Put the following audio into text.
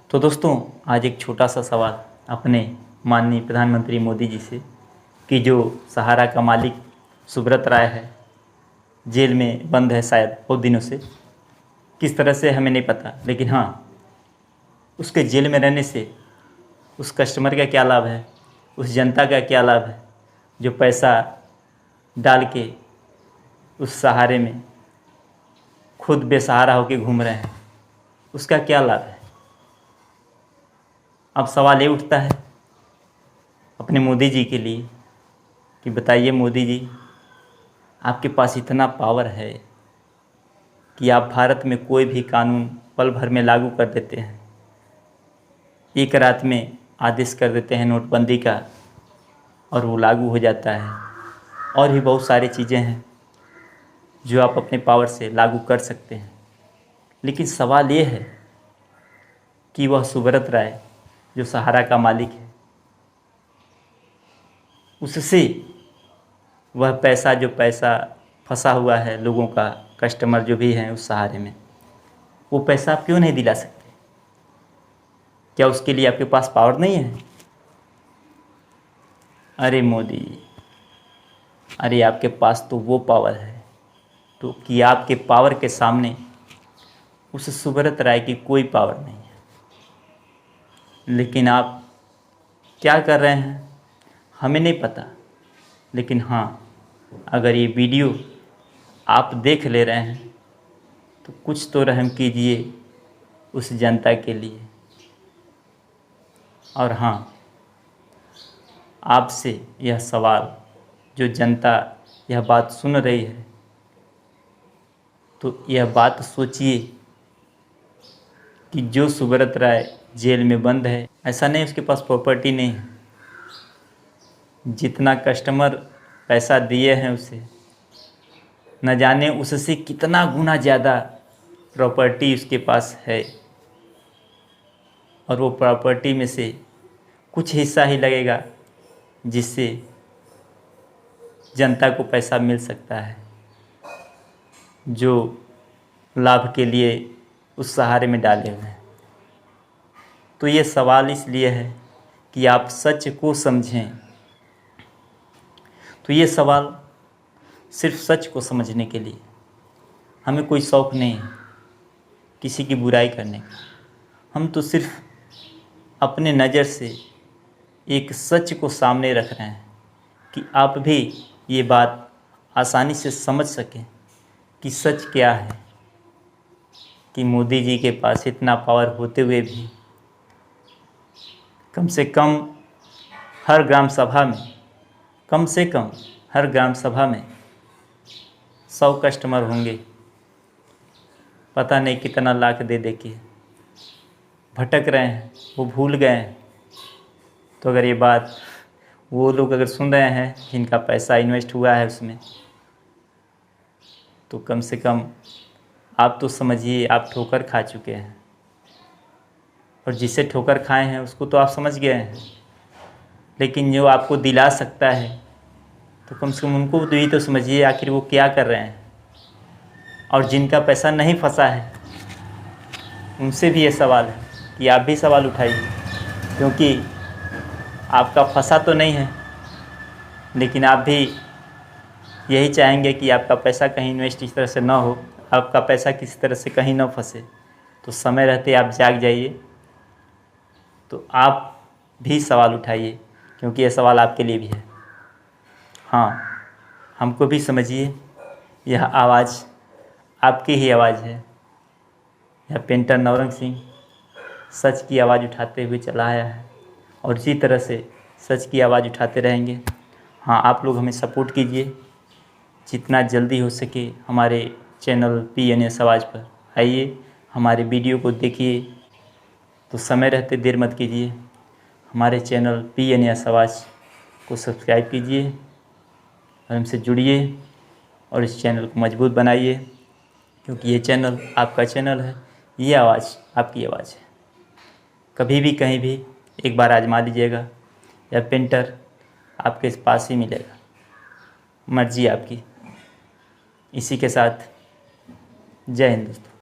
तो दोस्तों, आज एक छोटा सा सवाल अपने माननीय प्रधानमंत्री मोदी जी से कि जो सहारा का मालिक सुब्रत राय है, जेल में बंद है शायद बहुत दिनों से, किस तरह से हमें नहीं पता, लेकिन हाँ, उसके जेल में रहने से उस कस्टमर का क्या लाभ है, उस जनता का क्या लाभ है जो पैसा डाल के उस सहारे में खुद बेसहारा होकर घूम रहे हैं, उसका क्या लाभ है। अब सवाल ये उठता है अपने मोदी जी के लिए कि बताइए मोदी जी, आपके पास इतना पावर है कि आप भारत में कोई भी कानून पल भर में लागू कर देते हैं, एक रात में आदेश कर देते हैं नोटबंदी का और वो लागू हो जाता है। और भी बहुत सारी चीज़ें हैं जो आप अपने पावर से लागू कर सकते हैं, लेकिन सवाल ये है कि वह सुब्रत राय जो सहारा का मालिक है, उससे वह पैसा जो पैसा फंसा हुआ है लोगों का, कस्टमर जो भी हैं उस सहारे में, वो पैसा आप क्यों नहीं दिला सकते? क्या उसके लिए आपके पास पावर नहीं है? अरे मोदी जी, अरे आपके पास तो वो पावर है तो कि आपके पावर के सामने उस सुब्रत राय की कोई पावर नहीं है। लेकिन आप क्या कर रहे हैं हमें नहीं पता, लेकिन हाँ, अगर ये वीडियो आप देख ले रहे हैं तो कुछ तो रहम कीजिए उस जनता के लिए। और हाँ, आपसे यह सवाल, जो जनता यह बात सुन रही है तो यह बात सोचिए कि जो सुब्रत राय जेल में बंद है, ऐसा नहीं उसके पास प्रॉपर्टी नहीं है, जितना कस्टमर पैसा दिए हैं उसे न जाने उससे कितना गुना ज़्यादा प्रॉपर्टी उसके पास है, और वो प्रॉपर्टी में से कुछ हिस्सा ही लगेगा जिससे जनता को पैसा मिल सकता है, जो लाभ के लिए उस सहारे में डाले हुए हैं। तो ये सवाल इसलिए है कि आप सच को समझें। तो ये सवाल सिर्फ सच को समझने के लिए, हमें कोई शौक़ नहीं है किसी की बुराई करने का। हम तो सिर्फ अपने नज़र से एक सच को सामने रख रहे हैं कि आप भी ये बात आसानी से समझ सकें कि सच क्या है, कि मोदी जी के पास इतना पावर होते हुए भी कम से कम हर ग्राम सभा में, कम से कम हर ग्राम सभा में 100 कस्टमर होंगे, पता नहीं कितना लाख दे दे के भटक रहे हैं, वो भूल गए हैं। तो अगर ये बात वो लोग अगर सुन रहे हैं जिनका पैसा इन्वेस्ट हुआ है उसमें, तो कम से कम आप तो समझिए आप ठोकर खा चुके हैं, और जिसे ठोकर खाए हैं उसको तो आप समझ गए हैं, लेकिन जो आपको दिला सकता है तो कम से कम उनको तो ये तो समझिए आखिर वो क्या कर रहे हैं। और जिनका पैसा नहीं फंसा है उनसे भी ये सवाल है कि आप भी सवाल उठाइए, क्योंकि आपका फंसा तो नहीं है, लेकिन आप भी यही चाहेंगे कि आपका पैसा कहीं इन्वेस्ट इस तरह से ना हो, आपका पैसा किसी तरह से कहीं ना फंसे। तो समय रहते आप जाग जाइए, तो आप भी सवाल उठाइए, क्योंकि यह सवाल आपके लिए भी है। हाँ, हमको भी समझिए, यह आवाज़ आपकी ही आवाज़ है। यह पेंटर नवरंग सिंह सच की आवाज़ उठाते हुए चला आया है और इसी तरह से सच की आवाज़ उठाते रहेंगे। हाँ, आप लोग हमें सपोर्ट कीजिए, जितना जल्दी हो सके हमारे चैनल PNS आवाज़ पर आइए, हमारे वीडियो को देखिए। तो समय रहते देर मत कीजिए, हमारे चैनल PNS आवाज़ को सब्सक्राइब कीजिए और हमसे जुड़िए और इस चैनल को मजबूत बनाइए, क्योंकि ये चैनल आपका चैनल है, ये आवाज़ आपकी आवाज़ है। कभी भी कहीं भी एक बार आजमा लीजिएगा, या पेंटर आपके पास ही मिलेगा, मर्जी आपकी। इसी के साथ जय हिंद दोस्तों।